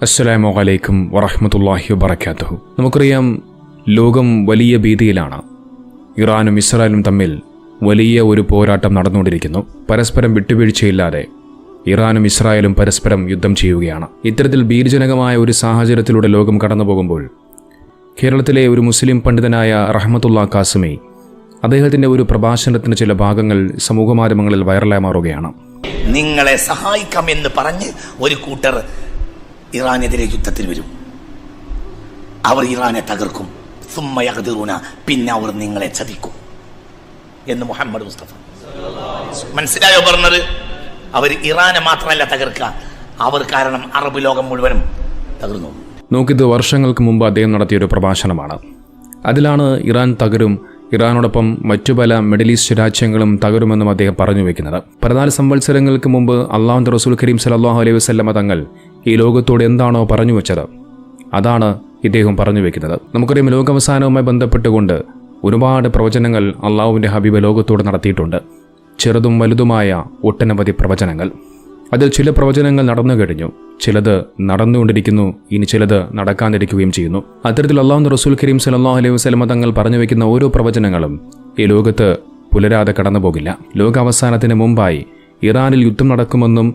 അസ്സലാമു അലൈക്കും വറഹ്മത്തുള്ളാഹി വബറകാതുഹു. നമുക്കറിയാം, ലോകം വലിയ ഭീതിയിലാണ്. ഇറാനും ഇസ്രായേലും തമ്മിൽ വലിയ ഒരു പോരാട്ടം നടന്നുകൊണ്ടിരിക്കുന്നു. പരസ്പരം വിട്ടുവീഴ്ചയില്ലാതെ ഇറാനും ഇസ്രായേലും പരസ്പരം യുദ്ധം ചെയ്യുകയാണ്. ഇത്തരത്തിൽ ഭീതിജനകമായ ഒരു സാഹചര്യത്തിലൂടെ ലോകം കടന്നുപോകുമ്പോൾ കേരളത്തിലെ ഒരു മുസ്ലിം പണ്ഡിതനായ റഹ്മത്തുള്ള കാസിമി അദ്ദേഹത്തിൻ്റെ ഒരു പ്രഭാഷണത്തിന് ചില ഭാഗങ്ങൾ സമൂഹമാധ്യമങ്ങളിൽ വൈറലായി മാറുകയാണ്. നിങ്ങളെ സഹായിക്കാമെന്ന് പറഞ്ഞ് ഒരു കൂട്ടർ ഇറാനെതിരെ യുദ്ധത്തിൽ വരും. അവർ ഇറാനെ തകർക്കും. സുമ്മയഖ്ദിറൂന, പിന്നെ അവർ നിങ്ങളെ ചതിക്കും എന്ന് മുഹമ്മദ് മുസ്തഫ. മനസ്സിലായോ പറഞ്ഞത്? അവർ ഇറാനെ മാത്രമല്ല തകർക്കുക, അവർ കാരണം അറബ് ലോകം മുഴുവനും തകർന്നു. നോക്കിത് വർഷങ്ങൾക്ക് മുമ്പ് അദ്ദേഹം നടത്തിയൊരു പ്രഭാഷണമാണ്. അതിലാണ് ഇറാൻ തകരും, ഇറാനോടൊപ്പം മറ്റു പല മിഡിൽ ഈസ്റ്റ് രാജ്യങ്ങളും തകരുമെന്നും അദ്ദേഹം പറഞ്ഞു വെക്കുന്നത്. 14 സംവത്സരങ്ങൾക്ക് മുമ്പ് അള്ളാഹുവിൻ്റെ റസൂൽ കരീം സല്ലല്ലാഹു അലൈഹി വസല്ലമ തങ്ങൾ ഈ ലോകത്തോട് എന്താണോ പറഞ്ഞു വെച്ചത്, അതാണ് ഇദ്ദേഹം പറഞ്ഞു വെക്കുന്നത്. നമുക്കറിയാം, ലോകാവസാനവുമായി ബന്ധപ്പെട്ടുകൊണ്ട് ഒരുപാട് പ്രവചനങ്ങൾ അള്ളാഹുവിൻ്റെ ഹബീബ് ലോകത്തോട് നടത്തിയിട്ടുണ്ട്. ചെറുതും വലുതുമായ ഒട്ടനവധി പ്രവചനങ്ങൾ. അതിൽ ചില പ്രവചനങ്ങൾ നടന്നു കഴിഞ്ഞു, ചിലത് നടന്നുകൊണ്ടിരിക്കുന്നു, ഇനി ചിലത് നടക്കാതിരിക്കുകയും ചെയ്യുന്നു. അത്തരത്തിൽ അള്ളാഹുവിൻ്റെ റസൂൽ കരീം സല്ലല്ലാഹു അലൈഹി വസല്ലമ തങ്ങൾ പറഞ്ഞു വയ്ക്കുന്ന ഓരോ പ്രവചനങ്ങളും ഈ ലോകത്ത് പുലരാതെ കടന്നു പോകില്ല. ലോകാവസാനത്തിന് മുമ്പായി ഇറാനിൽ യുദ്ധം നടക്കുമെന്നും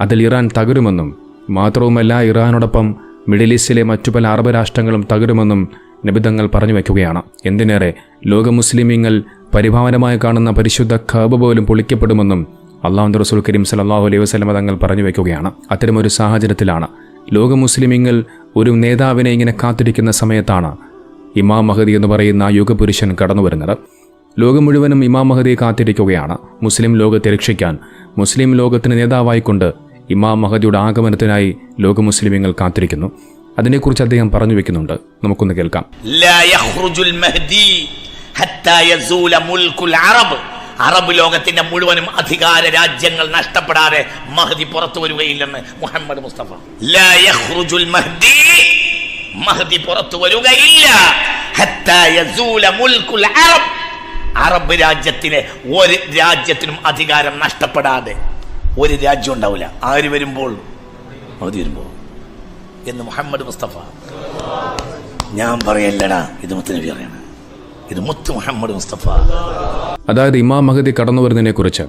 അതിൽ ഇറാൻ തകരുമെന്നും മാത്രവുമല്ല, ഇറാനോടൊപ്പം മിഡിൽ ഈസ്റ്റിലെ മറ്റു പല അറബ് രാഷ്ട്രങ്ങളും തകരുമെന്നും നബിതങ്ങൾ പറഞ്ഞു വയ്ക്കുകയാണ്. എന്തിനേറെ, ലോക മുസ്ലിമീങ്ങൾ പരിഭാവനമായി കാണുന്ന പരിശുദ്ധ കഅബ പോലും പൊളിക്കപ്പെടുമെന്നും അള്ളാഹുവിൻ്റെ റസൂൽ കരീം സല്ലല്ലാഹു അലൈഹി വസല്ലമ തങ്ങൾ പറഞ്ഞു വയ്ക്കുകയാണ്. അത്തരമൊരു സാഹചര്യത്തിലാണ് ലോക മുസ്ലിമീങ്ങൾ ഒരു നേതാവിനെ ഇങ്ങനെ കാത്തിരിക്കുന്ന സമയത്താണ് ഇമാം മഹദി എന്ന് പറയുന്ന ആ യുഗപുരുഷൻ കടന്നു വരുന്നത്. ലോകം മുഴുവനും ഇമാം മഹദിയെ കാത്തിരിക്കുകയാണ്. മുസ്ലിം ലോകത്തെ രക്ഷിക്കാൻ, മുസ്ലിം ലോകത്തിന് നേതാവായിക്കൊണ്ട് ഇമാം മഹദിയുടെ ആഗമനത്തിനായി ലോക മുസ്ലിമീങ്ങൾ കാത്തിരിക്കുന്നു. അതിനെക്കുറിച്ച് അദ്ദേഹം പറഞ്ഞു വെക്കുന്നുണ്ട്. നമുക്കൊന്ന് കേൾക്കാം. അറബ് ലോകത്തിന്റെ മുഴുവനും അധികാര രാജ്യങ്ങൾ നഷ്ടപ്പെടാതെ മഹദി പുറത്തു വരികയില്ലെന്ന് മുഹമ്മദ് മുസ്തഫ. ലാ യഖ്റുജുൽ മഹ്ദി, മഹദി പുറത്തു വരികയില്ല ഹത്താ യസൂല മുൽകുൽ അറബ്. അറബ് രാജ്യത്തിന് ഒരു രാജ്യത്തിനും അധികാരം നഷ്ടപ്പെടാതെ ഒരു രാജ്യം ഉണ്ടാവില്ല. ആര് വരുമ്പോൾ? മഹദി വരുമ്പോൾ എന്ന് മുഹമ്മദ് മുസ്തഫ. ഞാൻ പറയല്ലടാ, ഇത് മുത്ത് നബി പറയണം, ഇത് മുത്ത് മുഹമ്മദ് മുസ്തഫ. അതായത് ഇമാം മഹദി കടന്നു വരുന്നതിനെക്കുറിച്ച്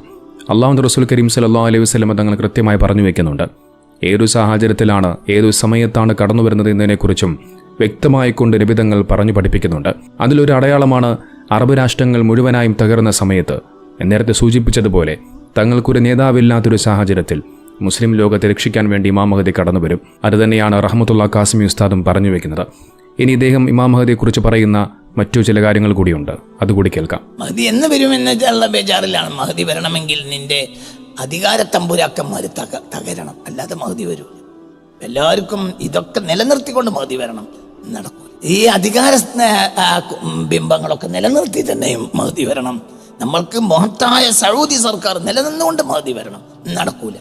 അള്ളാഹുവിൻ്റെ റസൂൽ കരീം സല്ലല്ലാഹു അലൈഹി വസല്ലമ തങ്ങൾ കൃത്യമായി പറഞ്ഞു വയ്ക്കുന്നുണ്ട്. ഏതു സാഹചര്യത്തിലാണ്, ഏതു സമയത്താണ് കടന്നു വരുന്നത് എന്നതിനെക്കുറിച്ചും വ്യക്തമായിക്കൊണ്ട് നബിതങ്ങൾ പറഞ്ഞു പഠിപ്പിക്കുന്നുണ്ട്. അതിലൊരു അടയാളമാണ് അറബ് രാഷ്ട്രങ്ങൾ മുഴുവനായും തകർന്ന സമയത്ത് നേരത്തെ സൂചിപ്പിച്ചതുപോലെ തങ്ങൾക്കൊരു നേതാവില്ലാത്തൊരു സാഹചര്യത്തിൽ മുസ്ലിം ലോകത്തെ രക്ഷിക്കാൻ വേണ്ടി ഇമാം മഹദി കടന്നു വരും. അതുതന്നെയാണ് റഹ്മത്തുള്ള കാസിമി ഉസ്താദും പറഞ്ഞു വയ്ക്കുന്നത്. ഇനി ഇദ്ദേഹം ഇമാം മഹദിയെക്കുറിച്ച് പറയുന്ന മറ്റു ചില കാര്യങ്ങൾ കൂടിയുണ്ട്, അതുകൂടി കേൾക്കാം. മഹദി എന്ന് വരുമെന്നുള്ള ബേജാറിലാണ്. മഹദി വരണമെങ്കിൽ നിന്റെ അധികാര തമ്പുരാക്കന്മാർ തകരണം, അല്ലാതെ മഹദി വരൂ. എല്ലാവർക്കും ഇതൊക്കെ നിലനിർത്തിക്കൊണ്ട് മഹദി വരണം, നടക്കൂ. ഈ അധികാര ബിംബങ്ങളൊക്കെ നിലനിർത്തി തന്നെയും മഹദി വരണം. നമ്മൾക്ക് മഹത്തായ സൗദി സർക്കാർ നിലനിന്നുകൊണ്ട് മഹദി വരണം, നടക്കൂല.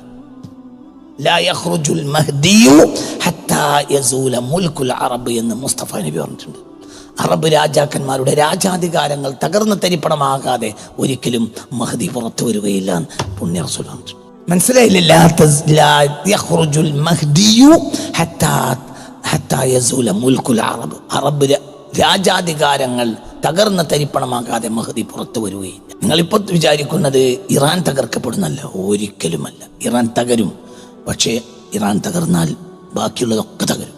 ലാ യഖ്റുജുൽ മഹ്ദിയു ഹത്താ യസൂല മുൽകുൽ അറബ് എന്ന് മുസ്തഫ നബി പറഞ്ഞിട്ടുണ്ട്. അറബ് രാജാക്കന്മാരുടെ രാജാധികാരങ്ങൾ തകർന്ന് തരിപ്പണമാകാതെ ഒരിക്കലും മഹദി പുറത്തു വരികയില്ല പുണ്യ റസൂൽ പറഞ്ഞിട്ടുണ്ട്. മനസ്സിലായില്ലേ? ലാ യഖ്റുജുൽ മഹ്ദിയു ഹത്താ യസൂല മുൽകുൽ അറബ്. അറബ് രാജാധികാരങ്ങൾ തകർന്ന് തരിപ്പണമാകാതെ മഹദി പുറത്തു വരികയില്ല. നിങ്ങളിപ്പോൾ വിചാരിക്കുന്നത് ഇറാൻ തകർക്കപ്പെടുന്നല്ല, ഒരിക്കലുമല്ല. ഇറാൻ തകരും, പക്ഷേ ഇറാൻ തകർന്നാൽ ബാക്കിയുള്ളതൊക്കെ തകരും.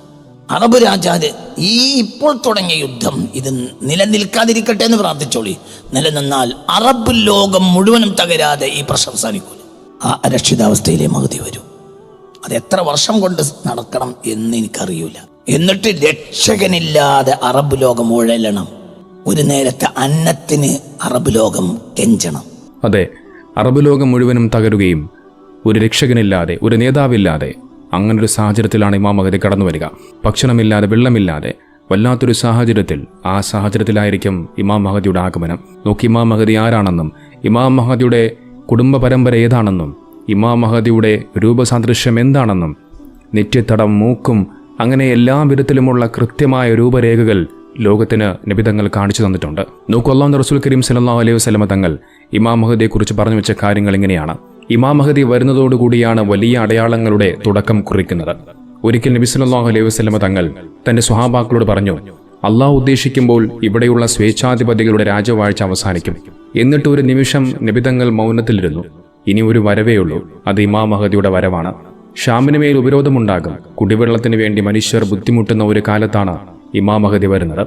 അറബ് രാജാവ് ഈ ഇപ്പോൾ തുടങ്ങിയ യുദ്ധം ഇത് നിലനിൽക്കാതിരിക്കട്ടെ എന്ന് പ്രാർത്ഥിച്ചോളി. നിലനിന്നാൽ അറബ് ലോകം മുഴുവനും തകരാതെ ഈ പ്രശ്നം അവസാനിക്കൂല. ആ അരക്ഷിതാവസ്ഥയിലെ മഹദി വരും. അത് എത്ര വർഷം കൊണ്ട് നടക്കണം എന്ന് എനിക്കറിയില്ല. എന്നിട്ട് രക്ഷകനില്ലാതെ അറബ് ലോകം ഉഴലണം. ഒരു നേരത്തെ അന്നത്തിന് അറബ് ലോകം കെഞ്ചണം. അതെ, അറബ് ലോകം മുഴുവനും തകരുകയും ഒരു രക്ഷകനില്ലാതെ, ഒരു നേതാവില്ലാതെ, അങ്ങനൊരു സാഹചര്യത്തിലാണ് ഇമാം മഹദി കടന്നു വരിക. ഭക്ഷണമില്ലാതെ, വെള്ളമില്ലാതെ വല്ലാത്തൊരു സാഹചര്യത്തിൽ, ആ സാഹചര്യത്തിലായിരിക്കും ഇമാം മഹദിയുടെ ആഗമനം. നോക്കി, ഇമാം മഹദി ആരാണെന്നും ഇമാം മഹദിയുടെ കുടുംബ പരമ്പര ഏതാണെന്നും ഇമാം മഹദിയുടെ രൂപസാദൃശ്യം എന്താണെന്നും നെറ്റിത്തടം, മൂക്കും, അങ്ങനെ എല്ലാ വിധത്തിലുമുള്ള കൃത്യമായ രൂപരേഖകൾ ലോകത്തിന് നബിതങ്ങൾ കാണിച്ചു തന്നിട്ടുണ്ട്. നോക്കൂ, അല്ലാഹുവിന്റെ റസൂൽ കരീം സല്ലല്ലാഹു അലൈഹി വസല്ലമ തങ്ങൾ ഇമാം മഹദിയെക്കുറിച്ച് പറഞ്ഞു വെച്ച കാര്യങ്ങൾ ഇങ്ങനെയാണ്. ഇമാം മഹദി വരുന്നതോടുകൂടിയാണ് വലിയ അടയാളങ്ങളുടെ തുടക്കം കുറിക്കുന്നത്. ഒരിക്കൽ നബി സല്ലല്ലാഹു അലൈഹി വസല്ലമ തങ്ങൾ തന്റെ സ്വഹാബാക്കളോട് പറഞ്ഞു, അള്ളാഹു ഉദ്ദേശിക്കുമ്പോൾ ഇവിടെയുള്ള സ്വേച്ഛാധിപതികളുടെ രാജവാഴ്ച അവസാനിക്കും. എന്നിട്ട് ഒരു നിമിഷം നബിതങ്ങൾ മൗനത്തിലിരുന്നു. ഇനി ഒരു വരവേയുള്ളൂ, അത് ഇമാം മഹദിയുടെ വരവാണ്. ഷാമിന് മേൽ ഉപരോധമുണ്ടാകും. കുടിവെള്ളത്തിന് വേണ്ടി മനുഷ്യർ ബുദ്ധിമുട്ടുന്ന ഒരു കാലത്താണ് ഇമാം മഹദി വരുന്നത്.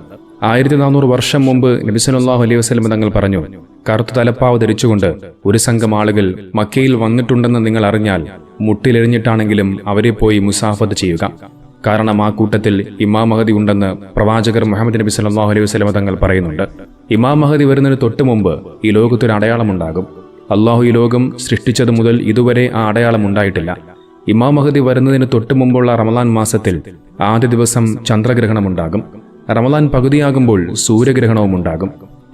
1400 വർഷം മുമ്പ് നബി സല്ലല്ലാഹു അലൈഹി വസല്ലം തങ്ങൾ പറഞ്ഞു, കറുത്ത തലപ്പാവ് ധരിച്ചുകൊണ്ട് ഒരു സംഘം ആളുകൾ മക്കയിൽ വന്നിട്ടുണ്ടെന്ന് നിങ്ങൾ അറിഞ്ഞാൽ മുട്ടിലെറിഞ്ഞിട്ടാണെങ്കിലും അവരെ പോയി മുസാഫത്ത് ചെയ്യുക. കാരണം ആ കൂട്ടത്തിൽ ഇമാം മഹദി ഉണ്ടെന്ന് പ്രവാചകർ മുഹമ്മദ് നബി സല്ലല്ലാഹു അലൈഹി വസല്ലം തങ്ങൾ പറയുന്നുണ്ട്. ഇമാം മഹദി വരുന്നതിന് തൊട്ട് മുമ്പ് ഈ ലോകത്തൊരു അടയാളമുണ്ടാകും. അള്ളാഹു ഈ ലോകം സൃഷ്ടിച്ചത് മുതൽ ഇതുവരെ ആ അടയാളം ഉണ്ടായിട്ടില്ല. ഇമാം മഹദി വരുന്നതിന് തൊട്ട് മുമ്പുള്ള റമളാൻ മാസത്തിൽ ആദ്യ ദിവസം ചന്ദ്രഗ്രഹണമുണ്ടാകും. റമളാൻ പകുതിയാകുമ്പോൾ സൂര്യഗ്രഹണവും ഉണ്ടാകും.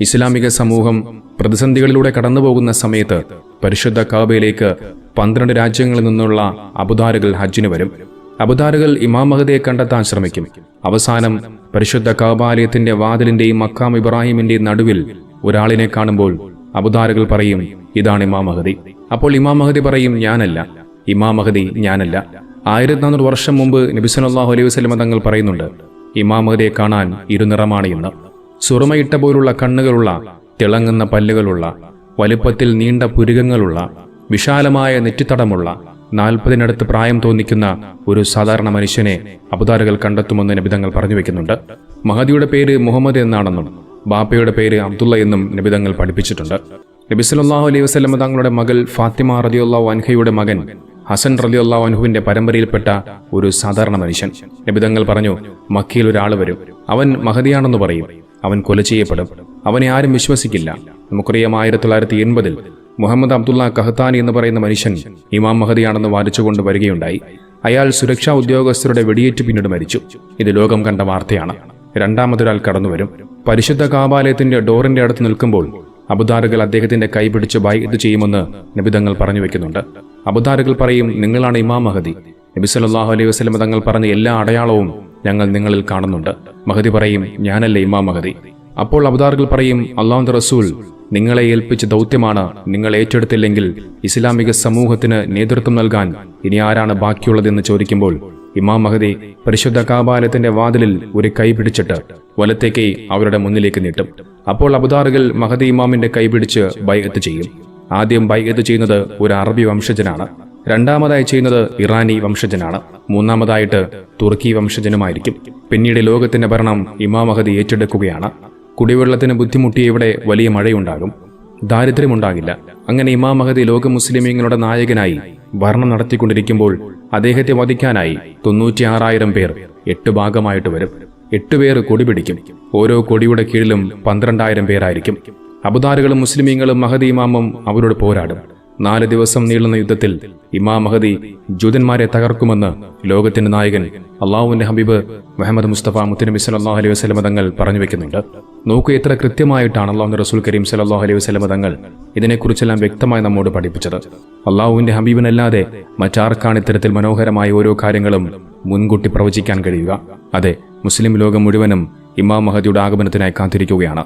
ഇസ്ലാമിക സമൂഹം പ്രതിസന്ധികളിലൂടെ കടന്നുപോകുന്ന സമയത്ത് പരിശുദ്ധ കഅബയിലേക്ക് 12 രാജ്യങ്ങളിൽ നിന്നുള്ള അബുദാറുകൾ ഹജ്ജിന് വരും. അബുദാറുകൾ ഇമാം മഹദിയെ കണ്ടെത്താൻ ശ്രമിക്കും. അവസാനം പരിശുദ്ധ കഅബാലയത്തിന്റെ വാതിലിന്റെയും മഖാം ഇബ്രാഹിമിന്റെയും നടുവിൽ ഒരാളിനെ കാണുമ്പോൾ അബുദാറുകൾ പറയും, ഇതാണ് ഇമാം മഹദി. അപ്പോൾ ഇമാം മഹദി പറയും, ഞാനല്ല, ഇമാം മഹദി ഞാനല്ല. 1400 വർഷം മുമ്പ് നബി സല്ലല്ലാഹു അലൈഹി വസല്ലം തങ്ങൾ പറയുന്നുണ്ട്, ഇമാം മഹദിയെ കാണാൻ ഇരുനിറമാണ് എന്ന്. സുറുമയിട്ട പോലുള്ള കണ്ണുകളുള്ള, തിളങ്ങുന്ന പല്ലുകളുള്ള, വലുപ്പത്തിൽ നീണ്ട പുരുകങ്ങളുള്ള, വിശാലമായ നെറ്റിത്തടമുള്ള, 40-നടുത്ത് പ്രായം തോന്നിക്കുന്ന ഒരു സാധാരണ മനുഷ്യനെ അബുദാറുകൾ കണ്ടെത്തുമെന്ന് നബിതങ്ങൾ പറഞ്ഞു വെക്കുന്നുണ്ട്. മഹദിയുടെ പേര് മുഹമ്മദ് എന്നാണെന്നും ബാപ്പയുടെ പേര് അബ്ദുള്ള എന്നും നബിതങ്ങൾ പഠിപ്പിച്ചിട്ടുണ്ട്. നബി സല്ലല്ലാഹു അലൈഹി വസല്ലം തങ്ങളുടെ മകൾ ഫാത്തിമ റളിയല്ലാഹു അൻഹയുടെ മകൻ ഹസൻ റളിയല്ലാഹു അൻഹുവിന്റെ പരമ്പരയിൽപ്പെട്ട ഒരു സാധാരണ മനുഷ്യൻ. നബിതങ്ങൾ പറഞ്ഞു, മക്കയിൽ ഒരാൾ വരും, അവൻ മഹദിയാണെന്ന് പറയും, അവൻ കൊല ചെയ്യപ്പെടും, അവനെ ആരും വിശ്വസിക്കില്ല. നമുക്കറിയാം 1980-ൽ മുഹമ്മദ് അബ്ദുള്ള കഹത്താനി എന്ന് പറയുന്ന മനുഷ്യൻ ഇമാം മഹദിയാണെന്ന് വാദിച്ചുകൊണ്ട് വരികയുണ്ടായി. അയാൾ സുരക്ഷാ ഉദ്യോഗസ്ഥരുടെ വെടിയേറ്റ് പിന്നീട് മരിച്ചു. ഇത് ലോകം കണ്ട വാർത്തയാണ്. രണ്ടാമതൊരാൾ കടന്നുവരും. പരിശുദ്ധ കഅബാലയത്തിന്റെ ഡോറിന്റെ അടുത്ത് നിൽക്കുമ്പോൾ അബുദാറുകൾ അദ്ദേഹത്തിന്റെ കൈ പിടിച്ച് ബൈഅത്ത് ചെയ്യുമെന്ന് നബിതങ്ങൾ പറഞ്ഞു വെക്കുന്നുണ്ട്. അബുദാറുകൾ പറയും, നിങ്ങളാണ് ഇമാം മഹദി. നബി സല്ലല്ലാഹു അലൈഹി വസല്ലം തങ്ങൾ പറഞ്ഞ എല്ലാ അടയാളവും ഞങ്ങൾ നിങ്ങളിൽ കാണുന്നുണ്ട്. മഹദി പറയും, ഞാനല്ല ഇമാം മഹദി. അപ്പോൾ അബുദാറുകൾ പറയും, അല്ലാഹുവിന്റെ റസൂൽ നിങ്ങളെ ഏൽപ്പിച്ച ദൗത്യമാണ് നിങ്ങൾ ഏറ്റെടുത്തില്ലെങ്കിൽ ഇസ്ലാമിക സമൂഹത്തിന് നേതൃത്വം നൽകാൻ ഇനി ആരാണ് ബാക്കിയുള്ളതെന്ന് ചോദിക്കുമ്പോൾ ഇമാം മഹദി പരിശുദ്ധ കഅബാലയത്തിന്റെ വാതിലിൽ ഒരു കൈ പിടിച്ചിട്ട് വലത്തേക്ക് അവരുടെ മുന്നിലേക്ക് നീട്ടും. അപ്പോൾ അബുദാറുകൾ മഹദി ഇമാമിന്റെ കൈ പിടിച്ച് ബൈഅത്ത് ചെയ്യും. ആദ്യം ബൈഅത്ത് ചെയ്യുന്നത് ഒരു അറബി വംശജനാണ്. രണ്ടാമതായി ചെയ്യുന്നത് ഇറാനി വംശജനാണ്. മൂന്നാമതായിട്ട് തുർക്കി വംശജനുമായിരിക്കും. പിന്നീട് ലോകത്തിന്റെ ഭരണം ഇമാം മഹദി ഏറ്റെടുക്കുകയാണ്. കുടിവെള്ളത്തിന് ബുദ്ധിമുട്ടിയ ഇവിടെ വലിയ മഴയുണ്ടാകും, ദാരിദ്ര്യമുണ്ടാകില്ല. അങ്ങനെ ഇമാം മഹദി ലോക മുസ്ലിമീങ്ങളുടെ നായകനായി ഭരണം നടത്തിക്കൊണ്ടിരിക്കുമ്പോൾ അദ്ദേഹത്തെ വധിക്കാനായി 96,000 പേർ 8 ഭാഗമായിട്ട് വരും. 8 പേർ കൊടി പിടിക്കും. ഓരോ കൊടിയുടെ കീഴിലും 12,000 പേരായിരിക്കും. അബുദാറുകളും മുസ്ലിമീങ്ങളും മഹദി ഇമാമും അവരോട് പോരാടും. 4 ദിവസം നീളുന്ന യുദ്ധത്തിൽ ഇമാം മഹദി ജൂതന്മാരെ തകർക്കുമെന്ന് ലോകത്തിന്റെ നായകൻ അള്ളാഹുവിന്റെ ഹബീബ് മുഹമ്മദ് മുസ്തഫ മുത്തുനബി സല്ലല്ലാഹു അലൈഹി വസല്ലം തങ്ങൾ പറഞ്ഞു വെക്കുന്നുണ്ട്. നോക്കൂ, എത്ര കൃത്യമായിട്ടാണ് അള്ളാഹുവിന്റെ റസൂൽ കരീം സല്ലല്ലാഹു അലൈഹി വസല്ലം തങ്ങൾ ഇതിനെക്കുറിച്ചെല്ലാം വ്യക്തമായി നമ്മോട് പഠിപ്പിച്ചത്. അള്ളാഹുവിന്റെ ഹബീബിനല്ലാതെ മറ്റാർക്കാണ് ഇത്തരത്തിൽ മനോഹരമായ ഓരോ കാര്യങ്ങളും മുൻകൂട്ടി പ്രവചിക്കാൻ കഴിയുക? അതെ, മുസ്ലിം ലോകം മുഴുവനും ഇമാം മഹദിയുടെ ആഗമനത്തിനായി കാത്തിരിക്കുകയാണ്.